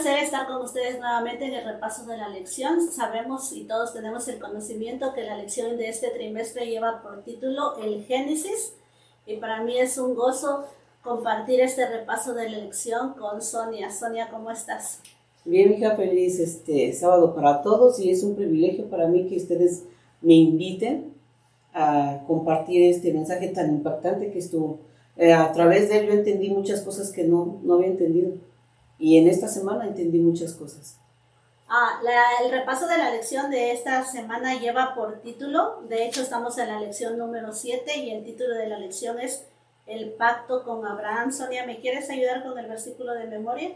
placer estar con ustedes nuevamente en el repaso de la lección. Sabemos y todos tenemos el conocimiento que la lección de este trimestre lleva por título el Génesis, y para mí es un gozo compartir este repaso de la lección con Sonia. Sonia, ¿cómo estás? Bien, hija, feliz sábado para todos, y es un privilegio para mí que ustedes me inviten a compartir este mensaje tan impactante que estuvo. A través de él yo entendí muchas cosas que no había entendido, y en esta semana entendí muchas cosas. El repaso de la lección de esta semana lleva por título, de hecho estamos en la lección número 7 y el título de la lección es El pacto con Abraham. Sonia, ¿me quieres ayudar con el versículo de memoria?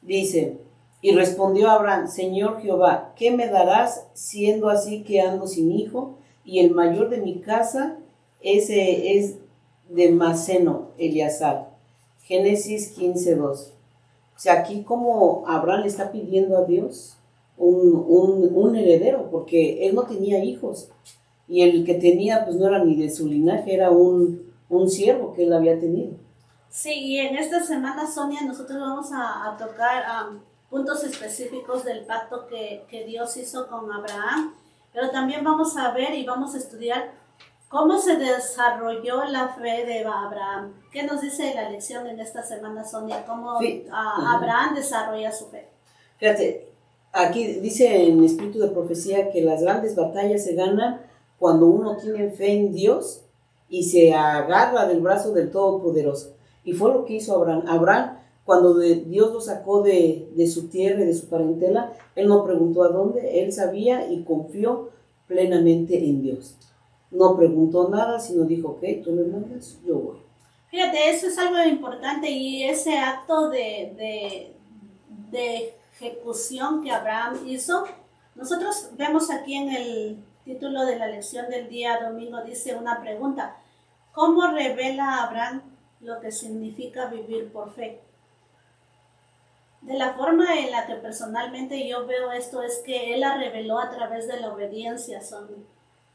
Dice: y respondió Abraham: Señor Jehová, ¿qué me darás siendo así que ando sin hijo? Y el mayor de mi casa ese es de Maceno, Eleazar. Génesis 15:2. O sea, aquí como Abraham le está pidiendo a Dios un heredero, porque él no tenía hijos, y el que tenía pues no era ni de su linaje, era un siervo que él había tenido. Sí, y en esta semana, Sonia, nosotros vamos a tocar puntos específicos del pacto que Dios hizo con Abraham, pero también vamos a ver y vamos a estudiar cómo se desarrolló la fe de Abraham. ¿Qué nos dice la lección en esta semana, Sonia? ¿Cómo Abraham desarrolla su fe? Fíjate, aquí dice en espíritu de profecía que las grandes batallas se ganan cuando uno tiene fe en Dios y se agarra del brazo del Todopoderoso. Y fue lo que hizo Abraham. Abraham, cuando Dios lo sacó de su tierra y de su parentela, él no preguntó a dónde, él sabía y confió plenamente en Dios. No preguntó nada, sino dijo: ok, tú me mandas, yo voy. Fíjate, eso es algo importante, y ese acto de ejecución que Abraham hizo, nosotros vemos aquí en el título de la lección del día domingo, dice una pregunta: ¿cómo revela Abraham lo que significa vivir por fe? De la forma en la que personalmente yo veo esto es que él la reveló a través de la obediencia,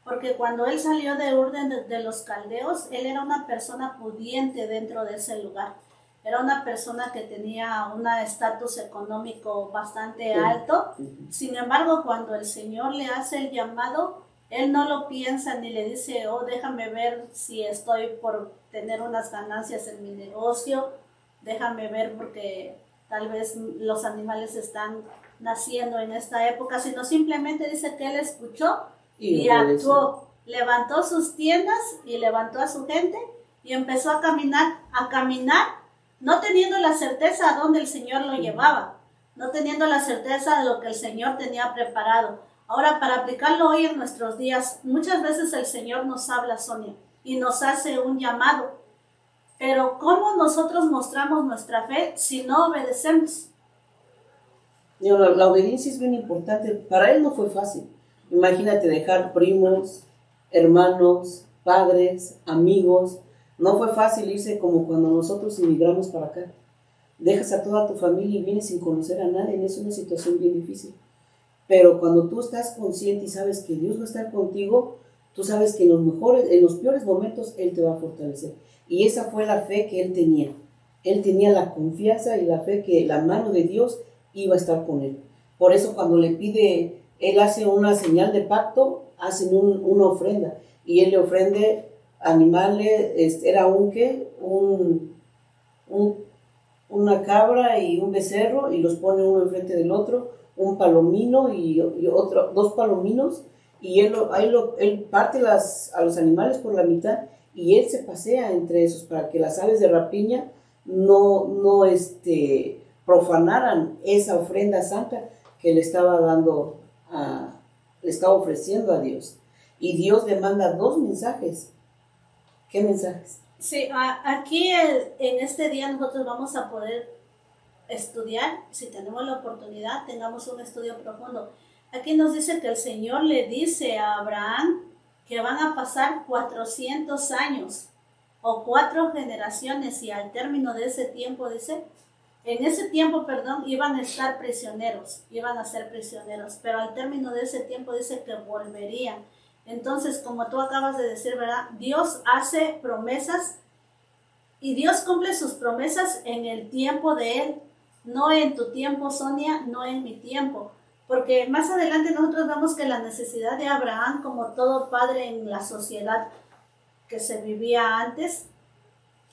porque cuando él salió de Ur de los Caldeos, él era una persona pudiente dentro de ese lugar. Era una persona que tenía un estatus económico bastante alto. Sin embargo, cuando el Señor le hace el llamado, él no lo piensa ni le dice: oh, déjame ver si estoy por tener unas ganancias en mi negocio, déjame ver porque tal vez los animales están naciendo en esta época, sino simplemente dice que él escuchó y actuó. Levantó sus tiendas y levantó a su gente y empezó a caminar, no teniendo la certeza a dónde el Señor lo llevaba, no teniendo la certeza de lo que el Señor tenía preparado. Ahora, para aplicarlo hoy en nuestros días, muchas veces el Señor nos habla, Sonia, y nos hace un llamado, pero ¿cómo nosotros mostramos nuestra fe si no obedecemos? La obediencia es bien importante. Para él no fue fácil. Imagínate dejar primos, hermanos, padres, amigos. No fue fácil irse como cuando nosotros emigramos para acá. Dejas a toda tu familia y vienes sin conocer a nadie. Es una situación bien difícil. Pero cuando tú estás consciente y sabes que Dios va a estar contigo, tú sabes que en los peores momentos Él te va a fortalecer. Y esa fue la fe que él tenía. Él tenía la confianza y la fe que la mano de Dios iba a estar con él. Por eso cuando le pide, él hace una señal de pacto, hacen una ofrenda. Y él le ofrende animales, era una cabra y un becerro, y los pone uno enfrente del otro, un palomino y otro, dos palominos, y él parte a los animales por la mitad, y él se pasea entre esos para que las aves de rapiña no profanaran esa ofrenda santa que le estaba le estaba ofreciendo a Dios. Y Dios le manda 2 mensajes. ¿Qué mensajes? Sí, aquí en este día nosotros vamos a poder estudiar, si tenemos la oportunidad, tengamos un estudio profundo. Aquí nos dice que el Señor le dice a Abraham que van a pasar 400 años o 4 generaciones, y al término de ese tiempo, iban a estar prisioneros, iban a ser prisioneros, pero al término de ese tiempo dice que volverían. Entonces, como tú acabas de decir, ¿verdad? Dios hace promesas y Dios cumple sus promesas en el tiempo de Él. no en tu tiempo, Sonia, no en mi tiempo. Porque más adelante nosotros vemos que la necesidad de Abraham, como todo padre en la sociedad que se vivía antes,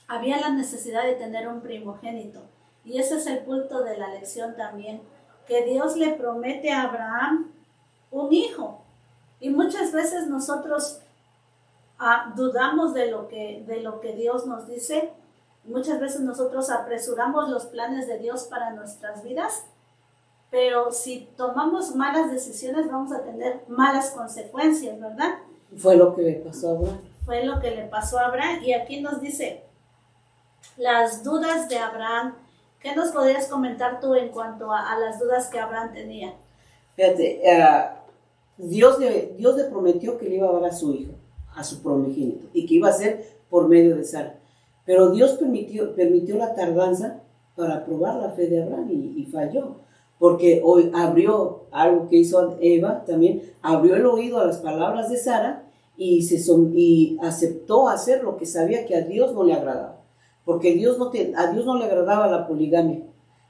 había la necesidad de tener un primogénito. Y ese es el punto de la lección también, que Dios le promete a Abraham un hijo. Y muchas veces nosotros dudamos de lo que Dios nos dice. Muchas veces nosotros apresuramos los planes de Dios para nuestras vidas, pero si tomamos malas decisiones vamos a tener malas consecuencias, ¿verdad? Fue lo que le pasó a Abraham. Fue lo que le pasó a Abraham. Y aquí nos dice las dudas de Abraham. ¿Qué nos podrías comentar tú en cuanto a las dudas que Abraham tenía? Fíjate, Dios le prometió que le iba a dar a su hijo, a su primogénito, y que iba a ser por medio de Sara. Pero Dios permitió la tardanza para probar la fe de Abraham y falló. Porque hoy abrió algo que hizo Eva también, abrió el oído a las palabras de Sara y aceptó hacer lo que sabía que a Dios no le agradaba. Porque a Dios no le agradaba la poligamia.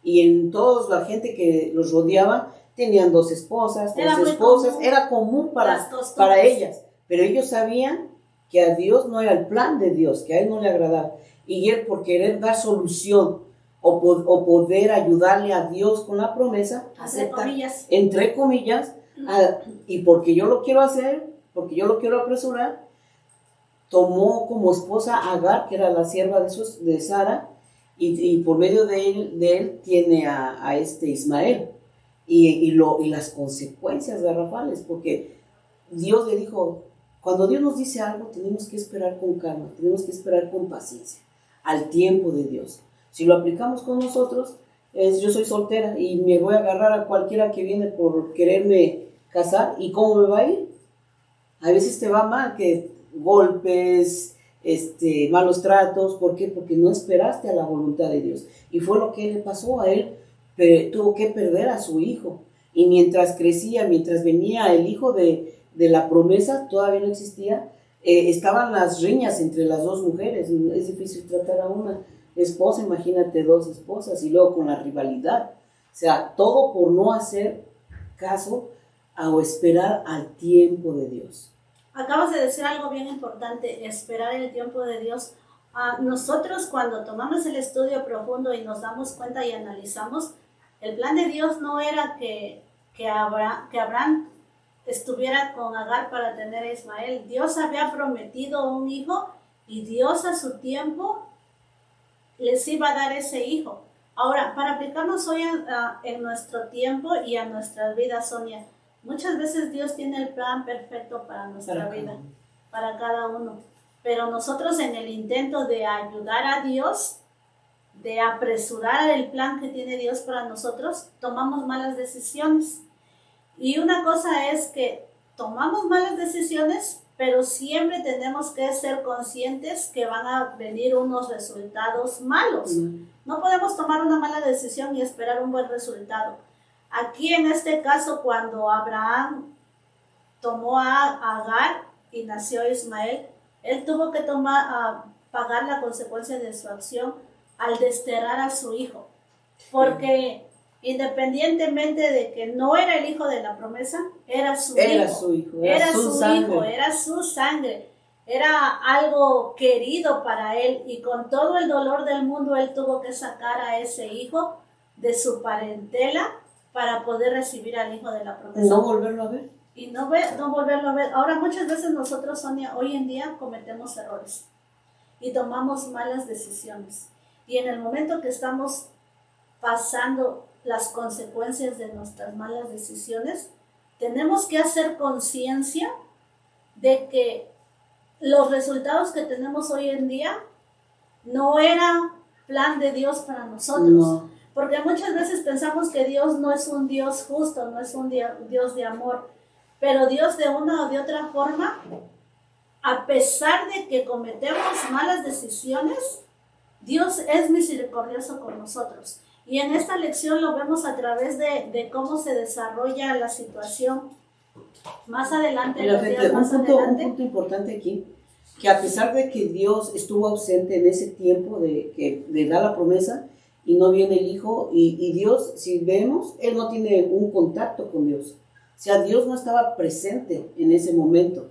Y en toda la gente que los rodeaba tenían 2 esposas, 3 esposas, era común para ellas. Pero ellos sabían que a Dios no era el plan de Dios, que a él no le agradaba. Y él, por querer dar solución o poder ayudarle a Dios con la promesa, entre comillas, y porque yo lo quiero hacer, porque yo lo quiero apresurar, tomó como esposa a Agar, que era la sierva de Sara, y por medio de él tiene a este Ismael, y las consecuencias garrafales, porque Dios le dijo, cuando Dios nos dice algo, tenemos que esperar con calma, tenemos que esperar con paciencia, al tiempo de Dios. Si lo aplicamos con nosotros, yo soy soltera y me voy a agarrar a cualquiera que viene por quererme casar, ¿y cómo me va a ir? A veces te va mal, que golpes, malos tratos. ¿Por qué? Porque no esperaste a la voluntad de Dios. Y fue lo que le pasó a él. Tuvo que perder a su hijo. Y mientras crecía, mientras venía el hijo de la promesa, todavía no existía, estaban las riñas entre las 2 mujeres. Es difícil tratar a una esposa, imagínate 2 esposas, y luego con la rivalidad. O sea, todo por no hacer caso o esperar al tiempo de Dios. Acabas de decir algo bien importante, esperar el tiempo de Dios. Nosotros cuando tomamos el estudio profundo y nos damos cuenta y analizamos, el plan de Dios no era que Abraham estuviera con Agar para tener a Ismael. Dios había prometido un hijo y Dios a su tiempo les iba a dar ese hijo. Ahora, para aplicarnos hoy en nuestro tiempo y a nuestras vidas, Sonia, muchas veces Dios tiene el plan perfecto para nuestra vida, para cada uno. Pero nosotros en el intento de ayudar a Dios, de apresurar el plan que tiene Dios para nosotros, tomamos malas decisiones. Y una cosa es que tomamos malas decisiones, pero siempre tenemos que ser conscientes que van a venir unos resultados malos. No podemos tomar una mala decisión y esperar un buen resultado. Aquí en este caso, cuando Abraham tomó a Agar y nació Ismael, él tuvo que pagar la consecuencia de su acción al desterrar a su hijo. Porque independientemente de que no era el hijo de la promesa, era su hijo, era su sangre, era algo querido para él, y con todo el dolor del mundo él tuvo que sacar a ese hijo de su parentela para poder recibir al hijo de la promesa. No volverlo a ver. Y no volverlo a ver. Ahora, muchas veces nosotros, Sonia, hoy en día cometemos errores y tomamos malas decisiones. Y en el momento que estamos pasando las consecuencias de nuestras malas decisiones, tenemos que hacer conciencia de que los resultados que tenemos hoy en día no era plan de Dios para nosotros. No. Porque muchas veces pensamos que Dios no es un Dios justo, no es un Dios de amor, pero Dios de una o de otra forma, a pesar de que cometemos malas decisiones, Dios es misericordioso con nosotros. Y en esta lección lo vemos a través de cómo se desarrolla la situación más adelante. Mira, un punto importante aquí, que a pesar de que Dios estuvo ausente en ese tiempo de dar la promesa, y no viene el hijo, y Dios, si vemos, él no tiene un contacto con Dios. O sea, Dios no estaba presente en ese momento,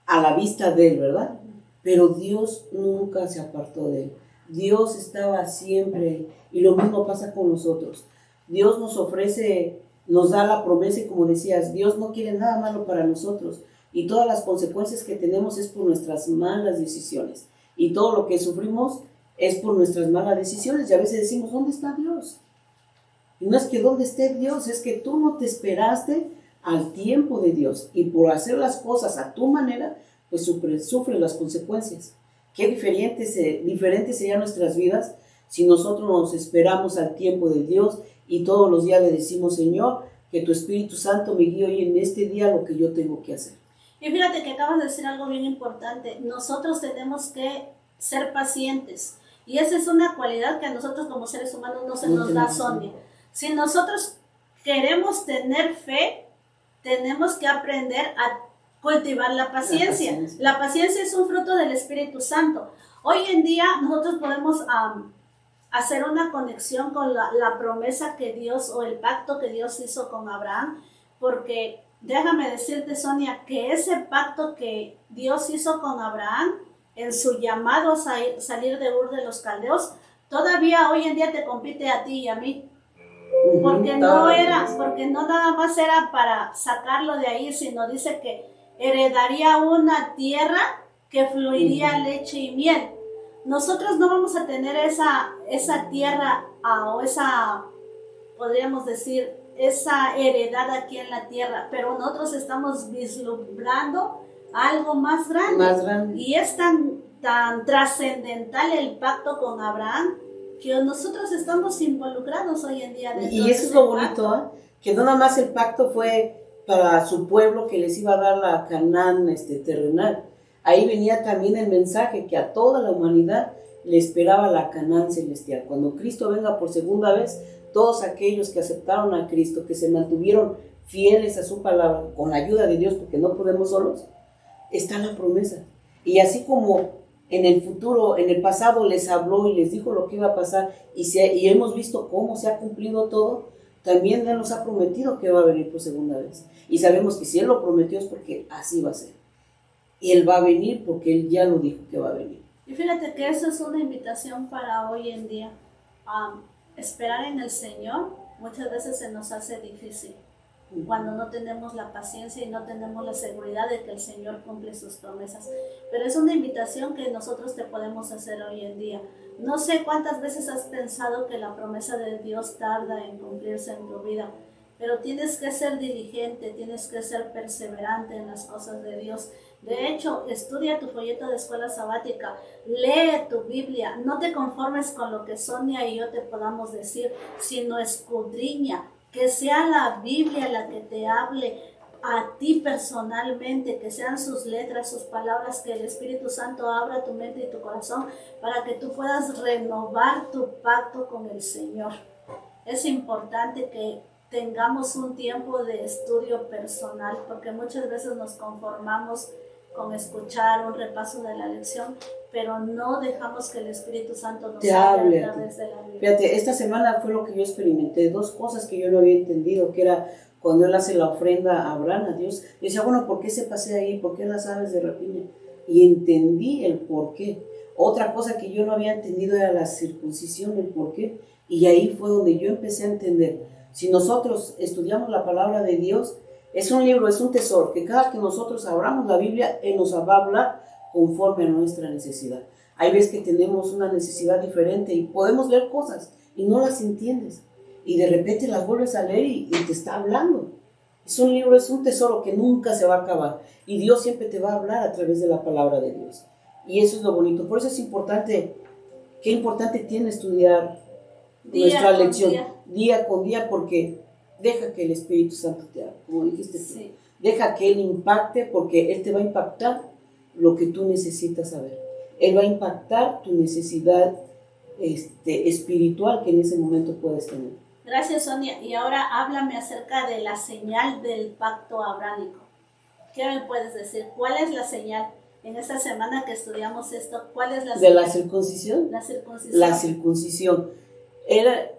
a la vista de él, ¿verdad? Pero Dios nunca se apartó de él. Dios estaba siempre, y lo mismo pasa con nosotros. Dios nos ofrece, nos da la promesa, y como decías, Dios no quiere nada malo para nosotros, y todas las consecuencias que tenemos es por nuestras malas decisiones, y todo lo que sufrimos es por nuestras malas decisiones. Y a veces decimos, ¿dónde está Dios? Y no es que dónde esté Dios, es que tú no te esperaste al tiempo de Dios, y por hacer las cosas a tu manera, pues sufres las consecuencias. Qué diferentes serían nuestras vidas si nosotros nos esperamos al tiempo de Dios y todos los días le decimos, Señor, que tu Espíritu Santo me guíe hoy en este día lo que yo tengo que hacer. Y fíjate que acabas de decir algo bien importante. Nosotros tenemos que ser pacientes. Y esa es una cualidad que a nosotros como seres humanos no se nos da, Sonia. Si nosotros queremos tener fe, tenemos que aprender a cultivar la paciencia. La paciencia es un fruto del Espíritu Santo. Hoy en día nosotros podemos hacer una conexión con la promesa que Dios o el pacto que Dios hizo con Abraham, porque déjame decirte, Sonia, que ese pacto que Dios hizo con Abraham en su llamado a salir de Ur de los Caldeos, todavía hoy en día te compite a ti y a mí. Porque no nada más era para sacarlo de ahí, sino dice que heredaría una tierra que fluiría leche y miel. Nosotros no vamos a tener esa tierra o esa, podríamos decir, esa heredad aquí en la tierra, pero nosotros estamos vislumbrando algo más grande. Y es tan trascendental el pacto con Abraham que nosotros estamos involucrados hoy en día. Y eso es lo bonito, ¿eh? Que no nada más el pacto fue para su pueblo que les iba a dar la Canaán terrenal. Ahí venía también el mensaje que a toda la humanidad le esperaba la Canaán celestial. Cuando Cristo venga por segunda vez, todos aquellos que aceptaron a Cristo, que se mantuvieron fieles a su palabra, con la ayuda de Dios, porque no podemos solos, está la promesa. Y así como en el futuro, en el pasado les habló y les dijo lo que iba a pasar, y hemos visto cómo se ha cumplido todo, también Él nos ha prometido que va a venir por segunda vez. Y sabemos que si Él lo prometió es porque así va a ser. Y Él va a venir porque Él ya lo dijo que va a venir. Y fíjate que eso es una invitación para hoy en día. Esperar en el Señor muchas veces se nos hace difícil. Cuando no tenemos la paciencia y no tenemos la seguridad de que el Señor cumple sus promesas. Pero es una invitación que nosotros te podemos hacer hoy en día. No sé cuántas veces has pensado que la promesa de Dios tarda en cumplirse en tu vida, pero tienes que ser diligente, tienes que ser perseverante en las cosas de Dios. De hecho, estudia tu folleto de escuela sabática, lee tu Biblia, no te conformes con lo que Sonia y yo te podamos decir, sino escudriña, que sea la Biblia la que te hable a ti personalmente, que sean sus letras, sus palabras, que el Espíritu Santo abra tu mente y tu corazón para que tú puedas renovar tu pacto con el Señor. Es importante que tengamos un tiempo de estudio personal, porque muchas veces nos conformamos con escuchar un repaso de la lección, pero no dejamos que el Espíritu Santo nos hable a través de la Biblia. Fíjate, esta semana fue lo que yo experimenté, dos cosas que yo no había entendido, que era cuando él hace la ofrenda a Abraham, a Dios. Yo decía, bueno, ¿por qué se pasea ahí? ¿Por qué las aves de rapiña? Y entendí el por qué. Otra cosa que yo no había entendido era la circuncisión, el por qué. Y ahí fue donde yo empecé a entender. Si nosotros estudiamos la palabra de Dios, es un libro, es un tesoro, que cada que nosotros abramos la Biblia, Él nos va a hablar conforme a nuestra necesidad. Hay veces que tenemos una necesidad diferente y podemos leer cosas y no las entiendes. Y de repente las vuelves a leer y te está hablando. Es un libro, es un tesoro que nunca se va a acabar. Y Dios siempre te va a hablar a través de la palabra de Dios. Y eso es lo bonito. Por eso es importante, qué importante tiene estudiar nuestra lección día con día, porque deja que el Espíritu Santo te haga, como dijiste tú. Sí. Deja que Él impacte, porque Él te va a impactar lo que tú necesitas saber. Él va a impactar tu necesidad espiritual que en ese momento puedes tener. Gracias, Sonia. Y ahora háblame acerca de la señal del pacto abrámico. ¿Qué me puedes decir? ¿Cuál es la señal? En esta semana que estudiamos esto, ¿cuál es la señal? ¿De la circuncisión? La circuncisión. La circuncisión. Era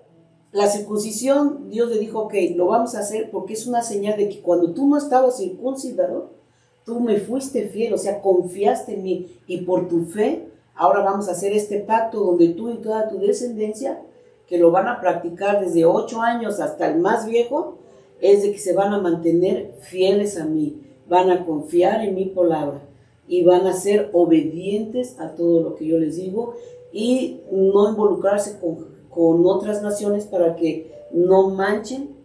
la circuncisión. Dios le dijo, ok, lo vamos a hacer porque es una señal de que cuando tú no estabas circuncidado, tú me fuiste fiel, o sea, confiaste en mí, y por tu fe, ahora vamos a hacer este pacto donde tú y toda tu descendencia, que lo van a practicar desde 8 años hasta el más viejo, es de que se van a mantener fieles a mí, van a confiar en mi palabra y van a ser obedientes a todo lo que yo les digo y no involucrarse con otras naciones para que no manchen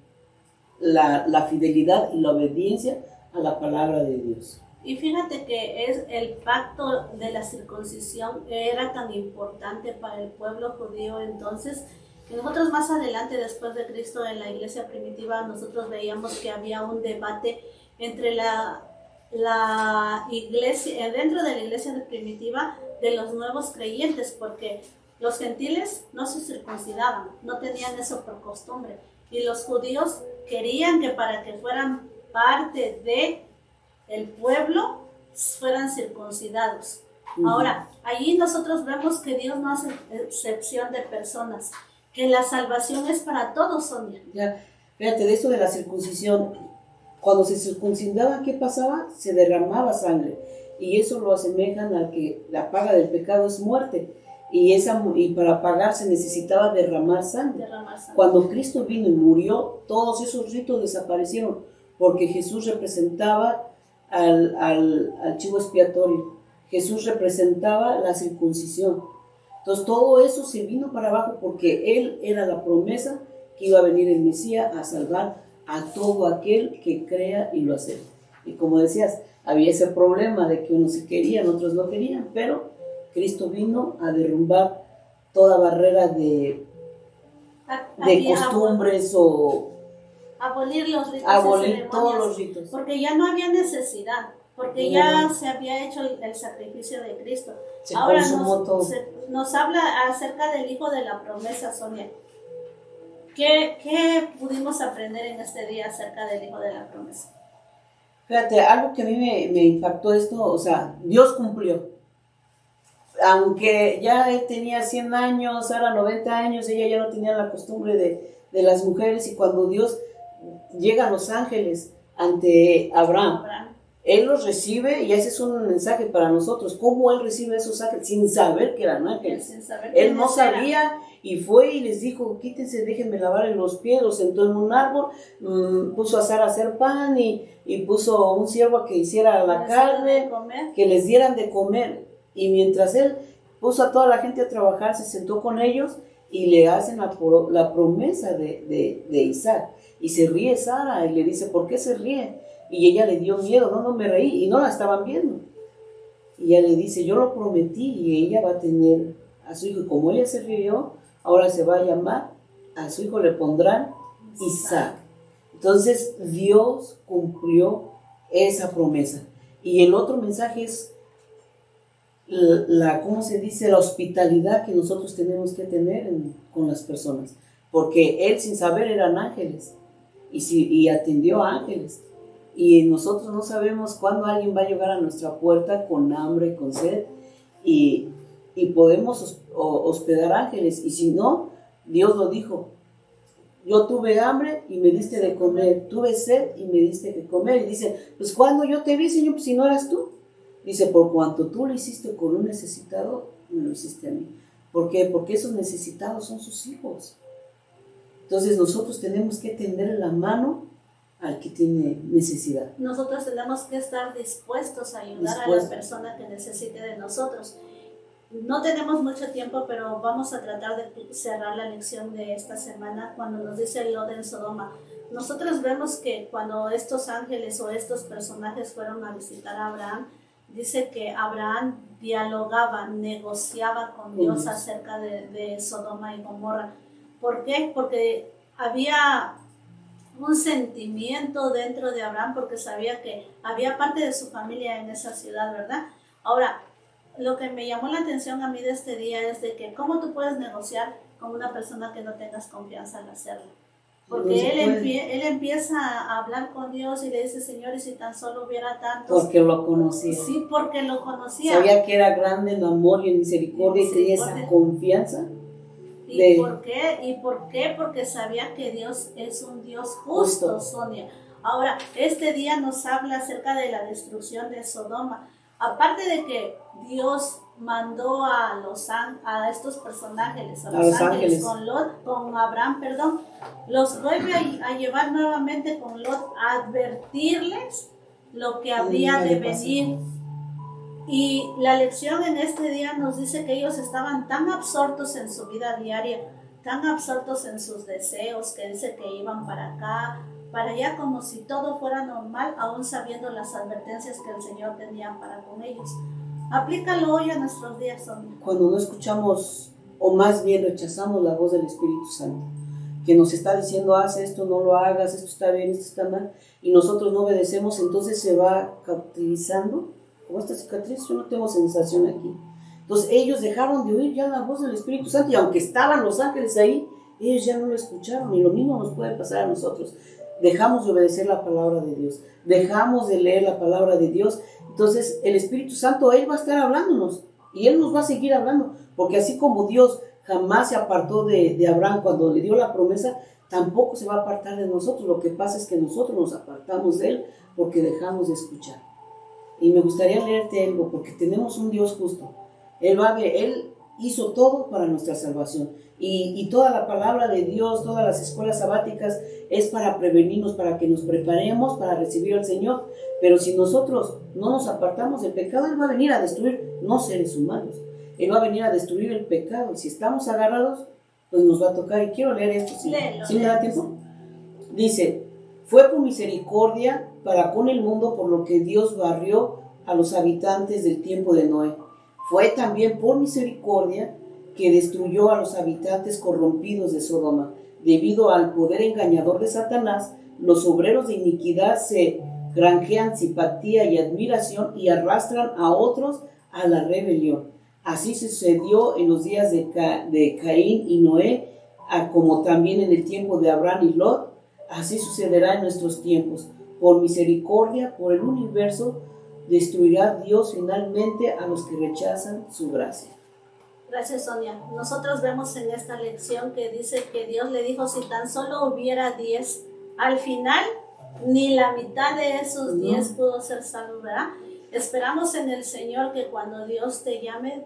la fidelidad y la obediencia a la palabra de Dios. Y fíjate que es el pacto de la circuncisión era tan importante para el pueblo judío entonces, que nosotros más adelante, después de Cristo, en la iglesia primitiva, nosotros veíamos que había un debate entre la iglesia, dentro de la iglesia primitiva, de los nuevos creyentes, porque los gentiles no se circuncidaban, no tenían eso por costumbre, y los judíos querían que para que fueran parte de el pueblo fueran circuncidados. Ahora, allí nosotros vemos que Dios no hace excepción de personas, que la salvación es para todos, Sonia. Ya, fíjate, de esto de la circuncisión, cuando se circuncidaba, ¿qué pasaba? Se derramaba sangre, y eso lo asemejan a que la paga del pecado es muerte, y para pagar se necesitaba derramar sangre. Cuando Cristo vino y murió, todos esos ritos desaparecieron, porque Jesús representaba al chivo expiatorio. Jesús representaba la circuncisión. Entonces todo eso se vino para abajo porque Él era la promesa que iba a venir el Mesías a salvar a todo aquel que crea y lo acepte. Y como decías, había ese problema de que unos se querían, otros no querían, pero Cristo vino a derrumbar toda barrera de costumbres o abolir los ritos, abolir todos los ritos, porque ya no había necesidad, porque ya se había hecho el sacrificio de Cristo. Ahora nos habla acerca del Hijo de la Promesa, Sonia. ¿Qué pudimos aprender en este día acerca del Hijo de la Promesa? Fíjate, algo que a mí me impactó esto, o sea, Dios cumplió. Aunque ya él tenía 100 años, ahora 90 años, ella ya no tenía la costumbre de las mujeres, y cuando Dios llega a los ángeles ante Abraham, Él los recibe, y ese es un mensaje para nosotros. ¿Cómo Él recibe a esos ángeles? Sin saber que eran ángeles. Él no sabía, y fue y les dijo, quítense, déjenme lavar los pies. Los sentó en un árbol, puso a Sara a hacer pan, y puso un siervo a que hiciera la carne, que les dieran de comer. Y mientras Él puso a toda la gente a trabajar, se sentó con ellos y le hacen la promesa de Isaac. Y se ríe Sara y le dice, ¿por qué se ríe? Y ella le dio miedo, no me reí, y no la estaban viendo. Y ella le dice, yo lo prometí, y ella va a tener a su hijo. Y como ella se rió, ahora se va a llamar, a su hijo le pondrán Isaac. Entonces Dios cumplió esa promesa. Y el otro mensaje es ¿cómo se dice? La hospitalidad que nosotros tenemos que tener con las personas. Porque Él, sin saber, eran ángeles, y atendió a ángeles. Y nosotros no sabemos cuándo alguien va a llegar a nuestra puerta con hambre, con sed, y podemos hospedar ángeles. Y si no, Dios lo dijo, yo tuve hambre y me diste de comer, tuve sed y me diste de comer. Y dice, pues cuando yo te vi, Señor, pues si no eras tú. Dice, por cuanto tú lo hiciste con un necesitado, me lo hiciste a mí. ¿Por qué? Porque esos necesitados son sus hijos. Entonces nosotros tenemos que tender la mano al que tiene necesidad. Nosotros tenemos que estar dispuestos a ayudar a la persona que necesite de nosotros. No tenemos mucho tiempo, pero vamos a tratar de cerrar la lección de esta semana cuando nos dice Lot en Sodoma. Nosotros vemos que cuando estos ángeles o estos personajes fueron a visitar a Abraham, dice que Abraham dialogaba, negociaba con Dios acerca de Sodoma y Gomorra. ¿Por qué? Porque había un sentimiento dentro de Abraham, porque sabía que había parte de su familia en esa ciudad, ¿verdad? Ahora, lo que me llamó la atención a mí de este día es de que cómo tú puedes negociar con una persona que no tengas confianza al hacerlo. Porque él empieza a hablar con Dios y le dice, Señor, y si tan solo hubiera tantos. Porque lo conocía. Sí, porque lo conocía. Sabía que era grande en amor y en misericordia, y tenía esa confianza ¿Y por qué? ¿Y por qué? Porque sabía que Dios es un Dios justo, Sonia. Ahora, este día nos habla acerca de la destrucción de Sodoma. Aparte de que Dios mandó a estos personajes, a los ángeles con Abraham, los vuelve a llevar nuevamente con Lot a advertirles lo que habría de venir. Y la lección en este día nos dice que ellos estaban tan absortos en su vida diaria, tan absortos en sus deseos, que dice que iban para acá, para allá, como si todo fuera normal, aún sabiendo las advertencias que el Señor tenía para con ellos. Aplícalo hoy a nuestros días, Sonia. Cuando no escuchamos, o más bien rechazamos la voz del Espíritu Santo, que nos está diciendo, haz esto, no lo hagas, esto está bien, esto está mal, y nosotros no obedecemos, entonces se va cautivizando. Como esta cicatriz, yo no tengo sensación aquí. Entonces ellos dejaron de oír ya la voz del Espíritu Santo, y aunque estaban los ángeles ahí, ellos ya no lo escucharon, y lo mismo nos puede pasar a nosotros. Dejamos de obedecer la palabra de Dios, dejamos de leer la palabra de Dios, entonces el Espíritu Santo, Él va a estar hablándonos, y Él nos va a seguir hablando, porque así como Dios jamás se apartó de Abraham cuando le dio la promesa, tampoco se va a apartar de nosotros. Lo que pasa es que nosotros nos apartamos de Él porque dejamos de escuchar. Y me gustaría leerte algo, porque tenemos un Dios justo. Él hizo todo para nuestra salvación. Y toda la palabra de Dios, todas las escuelas sabáticas, es para prevenirnos, para que nos preparemos para recibir al Señor. Pero si nosotros no nos apartamos del pecado, Él va a venir a destruir, no seres humanos. Él va a venir a destruir el pecado. Y si estamos agarrados, pues nos va a tocar. Y quiero leer esto, ¿sí me da tiempo? Dice, fue por misericordia para con el mundo por lo que Dios barrió a los habitantes del tiempo de Noé. Fue también por misericordia que destruyó a los habitantes corrompidos de Sodoma. Debido al poder engañador de Satanás, los obreros de iniquidad se granjean simpatía y admiración y arrastran a otros a la rebelión. Así sucedió en los días de Caín y Noé, como también en el tiempo de Abraham y Lot. Así sucederá en nuestros tiempos. Por misericordia, por el universo, destruirá Dios finalmente a los que rechazan su gracia. Gracias, Sonia. Nosotros vemos en esta lección que dice que Dios le dijo, si tan solo hubiera 10, al final ni la mitad de esos 10 pudo ser salvo, ¿verdad? Esperamos en el Señor que cuando Dios te llame,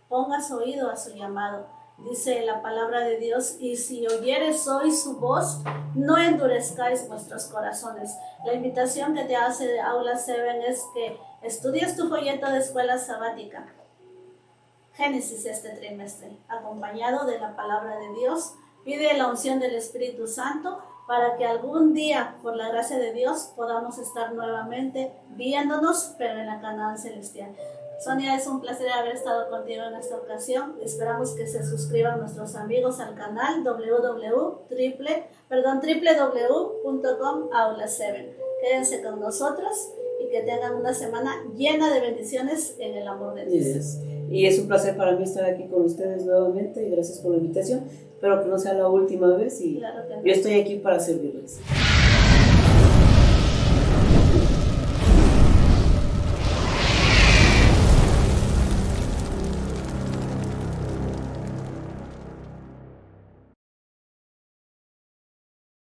pongas oído a su llamado. Dice la palabra de Dios, y si oyeres hoy su voz, no endurezcáis vuestros corazones. La invitación que te hace Aula 7 es que estudies tu folleto de escuela sabática, Génesis este trimestre, acompañado de la palabra de Dios. Pide la unción del Espíritu Santo para que algún día, por la gracia de Dios, podamos estar nuevamente viéndonos, pero en la Canaán celestial. Sonia, es un placer haber estado contigo en esta ocasión. Esperamos que se suscriban nuestros amigos al canal www.com/aula7. Quédense con nosotros y que tengan una semana llena de bendiciones en el amor de Dios. Yes. Y es un placer para mí estar aquí con ustedes nuevamente y gracias por la invitación. Espero que no sea la última vez y claro que no. Yo estoy aquí para servirles.